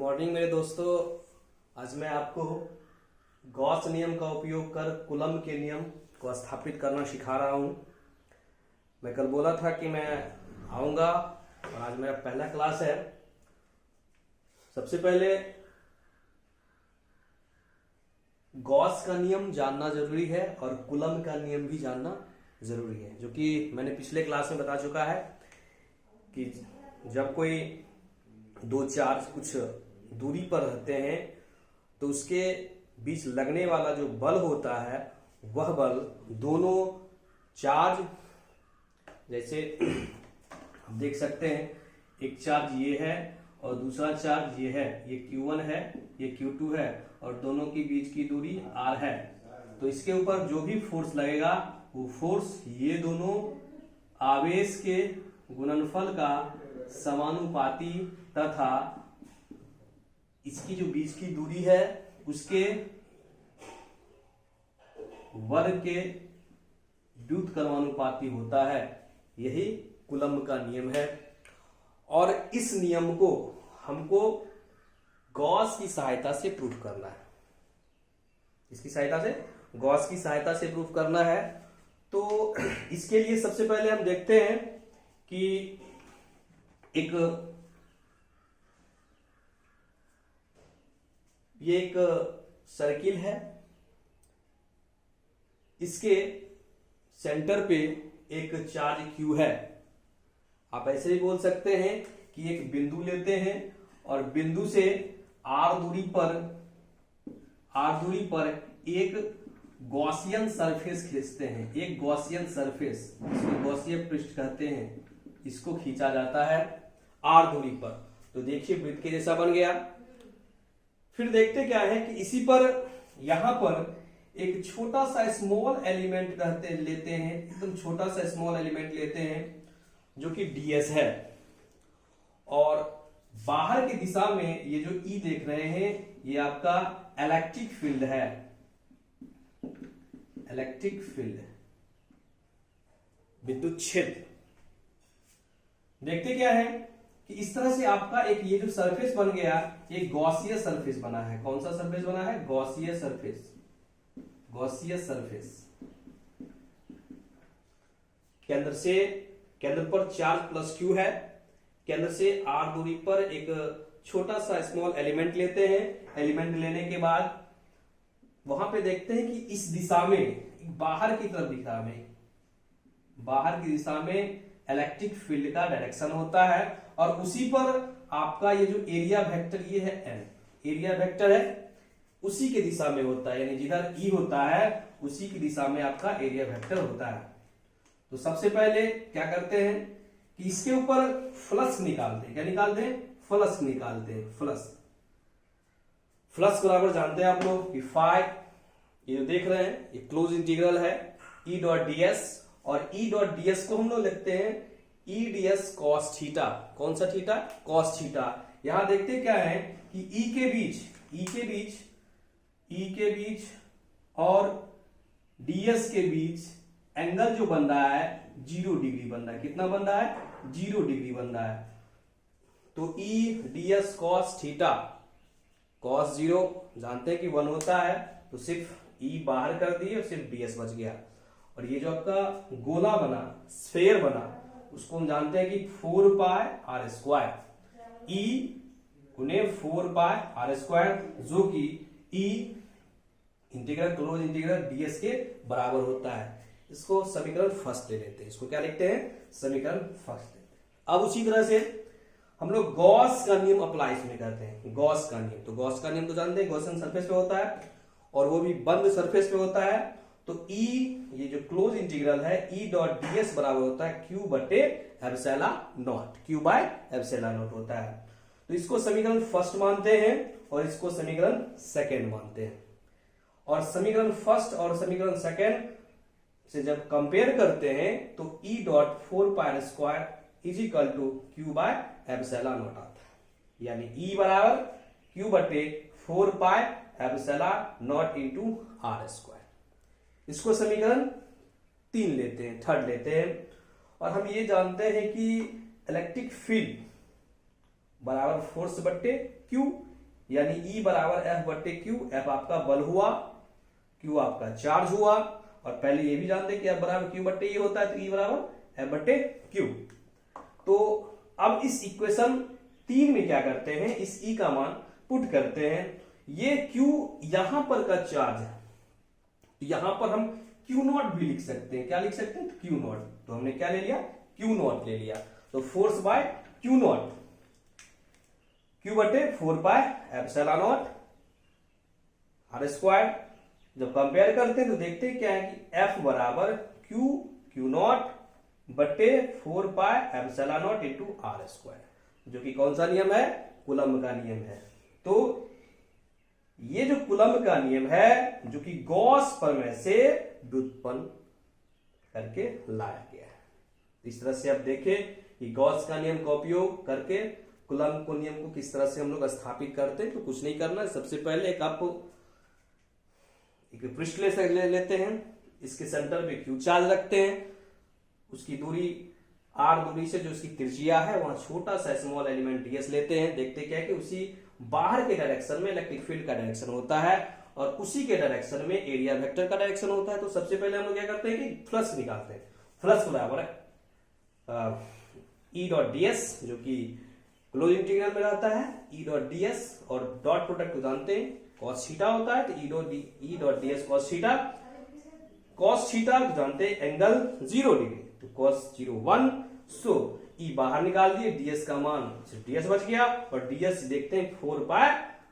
Morning मेरे दोस्तों। आज मैं आपको गॉस नियम का उपयोग कर कूलम्ब के नियम को स्थापित करना सिखा रहा हूं। मैं कल बोला था कि मैं आऊंगा और आज मेरा पहला क्लास है। सबसे पहले गॉस का नियम जानना जरूरी है और कूलम्ब का नियम भी जानना जरूरी है, जो कि मैंने पिछले क्लास में बता चुका है कि जब कोई दो चार्ज कुछ दूरी पर रहते हैं तो उसके बीच लगने वाला जो बल होता है वह बल दोनों चार्ज, जैसे आप देख सकते हैं एक चार्ज ये है और दूसरा चार्ज ये है, ये Q1 है ये Q2 है और दोनों के बीच की दूरी R है। तो इसके ऊपर जो भी फोर्स लगेगा वो फोर्स ये दोनों आवेश के गुणनफल का समानुपाती तथा इसकी जो बीच की दूरी है उसके वर्ग के व्युत्क्रमानुपाती होता है। यही कूलम्ब का नियम है और इस नियम को हमको गॉस की सहायता से प्रूफ करना है। इसकी सहायता से, गॉस की सहायता से प्रूफ करना है। तो इसके लिए सबसे पहले हम देखते हैं कि ये एक सर्किल है, इसके सेंटर पे एक चार्ज Q है। आप ऐसे ही बोल सकते हैं कि एक बिंदु लेते हैं और बिंदु से R दूरी पर एक गॉसियन सरफेस खींचते हैं। एक गॉसियन सरफेस, इसको गॉसियन पृष्ठ कहते हैं, इसको खींचा जाता है R दूरी पर। तो देखिए वृत्त के जैसा बन गया। फिर देखते क्या है कि इसी पर यहां पर एक छोटा सा स्मॉल एलिमेंट लेते हैं, एकदम छोटा सा स्मॉल एलिमेंट लेते हैं जो कि ds है। और बाहर की दिशा में ये जो E देख रहे हैं ये आपका इलेक्ट्रिक फील्ड है, इलेक्ट्रिक फील्ड, विद्युत क्षेत्र। देखते क्या है कि इस तरह से आपका एक ये जो सरफेस बन गया, एक गॉसियन सरफेस बना है। कौन सा सरफेस बना है? Gaussian surface. गॉसियन सरफेस केंद्र पर चार्ज प्लस Q है। केंद्र से R दूरी पर एक छोटा सा स्मॉल एलिमेंट लेते हैं। एलिमेंट लेने के बाद वहां पे देखते हैं कि इस दिशा में, बाहर की तरफ दिशा में, बाहर की दिशा में इलेक्ट्रिक फील्ड का डायरेक्शन होता है और उसी पर आपका ये जो एरिया वेक्टर ये है N, एरिया वेक्टर है, उसी के दिशा में होता है। यानी जिधर E होता है उसी की दिशा में आपका एरिया वेक्टर होता है। तो सबसे पहले क्या करते हैं कि इसके ऊपर फ्लक्स निकालते हैं। क्या निकालते हैं? फ्लक्स निकालते हैं। फ्लक्स बराबर जानते हैं आप लोग कि फाई, ये जो देख रहे हैं ये क्लोज इंटीग्रल है E डॉट ds, और E डॉट ds को हम लोग लिखते हैं E ds cos थीटा। कौन सा थीटा? cos theta. यहां देखते क्या है कि E के बीच और ds के बीच एंगल जो बन रहा है 0 डिग्री बन रहा है। कितना बन रहा है? 0 डिग्री बन रहा है। तो E ds cos theta, cos 0 जानते हैं कि 1 होता है, तो सिर्फ E बाहर कर दिए और सिर्फ ds बच गया। और ये जो आपका गोला बना, स्फेयर बना, उसको हम जानते हैं कि 4 पाई r स्क्वायर, E गुने 4 पाई r स्क्वायर, जो कि E integral, close integral ds के बराबर होता है। इसको समीकरण फर्स्ट ले लेते हैं। इसको क्या लिखते हैं? समीकरण फर्स्ट लेते हैं। अब उसी तरह से हम लोग गॉस का नियम अप्लाई इसमें करते हैं। गॉस का नियम, तो गॉस का नियम तो जानते हैं, गॉसियन सरफेस पे होता है और वो भी बंद सरफेस पे होता है। तो E, ये जो क्लोज इंटीग्रल है, E डॉट ds बराबर होता है Q बटे epsilon not, Q by epsilon not होता है। तो इसको समीकरण फर्स्ट मानते हैं और इसको समीकरण सेकेंड मानते हैं। और समीकरण फर्स्ट और समीकरण सेकेंड से जब कंपेयर करते हैं तो E dot 4 pi square is equal to Q by epsilon naught आता है। यानी E बराबर Q बटे 4 pi epsilon naught into R square. इसको समीकरण 3 लेते हैं, थर्ड लेते हैं। और हम ये जानते हैं कि इलेक्ट्रिक फील्ड बराबर फोर्स बट्टे क्यू, यानी E बराबर F बट्टे क्यू। F आपका बल हुआ, Q आपका चार्ज हुआ, और पहले ये भी जानते हैं कि F बराबर Q बट्टे E होता है, तो E बराबर F बट्टे Q। तो अब इस इक्वेशन 3 में क्या करते हैं, इस E का मान पुट करते हैं। ये Q यहां पर का चार्ज है, तो यहां पर हम Q नॉट भी लिख सकते हैं। क्या लिख सकते हैं, Q नॉट। तो हमने क्या ले लिया, Q नॉट ले लिया। तो force by Q naught, Q बटे 4 pi epsilon naught R square. जब कंपेयर करते हैं तो देखते हैं क्या है कि F बराबर Q नॉट बटे 4 pi epsilon naught into R square, जो कि कौन सा नियम है, कूलम्ब का नियम है। तो ये जो कूलम्ब का नियम है, जो कि गॉस प्रमेय से व्युत्पन्न करके लाया गया है। इस तरह से आप देखें कि गॉस का नियम का उपयोग करके कूलम्ब को नियम को किस तरह से हम लोग स्थापित करते हैं। तो कुछ नहीं करना है, सबसे पहले एक आप एक पृष्ठ ले लेते हैं, इसके सेंटर पे क्यू चार्ज रखते हैं, उसकी दूरी r दूरी से जो इसकी त्रिज्या है वहां छोटा सा स्मॉल एलिमेंट ds लेते हैं। देखते क्या है कि उसी बाहर के डायरेक्शन में इलेक्ट्रिक फील्ड का डायरेक्शन होता है, और उसी के डायरेक्शन में एरिया वेक्टर का डायरेक्शन होता है। तो सबसे पहले हम लोग क्या करते हैं कि फ्लक्स निकालते हैं। फ्लक्स बराबर है E डॉट ds, जो कि क्लोज इंटीग्रल में रहता है E डॉट ds, और डॉट प्रोडक्ट को जानते हैं cos थीटा होता है, तो E dot ds cos theta. cos theta जानते हैं एंगल 0 डिग्री, तो cos 0 1। सो E बाहर निकाल दिए, ds का मान ds बच गया, और ds देखते हैं 4 पाई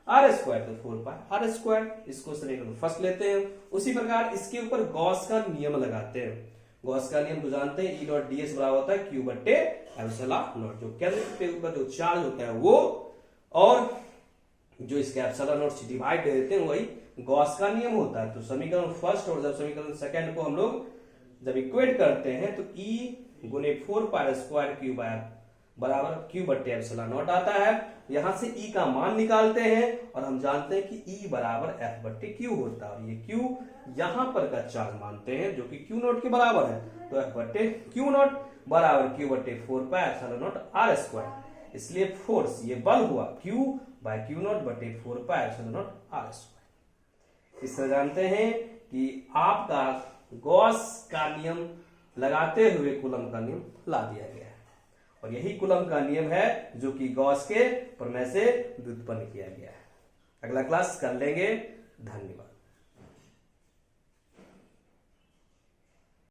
आर स्क्वायर, तो 4 पाई आर स्क्वायर। इसको फर्स्ट लेते हैं। उसी प्रकार इसके ऊपर गॉस का नियम लगाते हैं। गॉस का नियम तो जानते हैं, E डॉट ds बराबर होता है Q बट्टे एप्सिलॉन नॉट, जो केंद्र के ऊपर जो चार्ज होता है वो, और जो इसके एप्सिलॉन नॉट से डिवाइड देते हैं वही गॉस का नियम होता है। तो समीकरण फर्स्ट और जब समीकरण सेकंड को हम लोग जब इक्वेट करते हैं तो E गुने 4 पाई स्क्वायर क्यू बराबर Q बट्टे एप्सिलॉन नॉट आता है। यहां से E का मान निकालते हैं, और हम जानते हैं कि E बराबर F बट्टे Q होता है, और ये Q यहां पर का चार्ज मानते हैं जो कि Q नॉट के बराबर है। तो F बट्टे Q नॉट बराबर Q बट्टे 4 pi epsilon naught R square. इसलिए फोर्स ये बल हुआ Q बाय Q नॉट बटे 4 pi epsilon naught R square. इससे जानते हैं कि आपका गॉस का नियम लगाते हुए कूलम्ब का नियम ला दिया गया है, और यही कूलम्ब का नियम है जो कि गॉस के प्रमेय से व्युत्पन्न किया गया है। अगला क्लास कर लेंगे। धन्यवाद।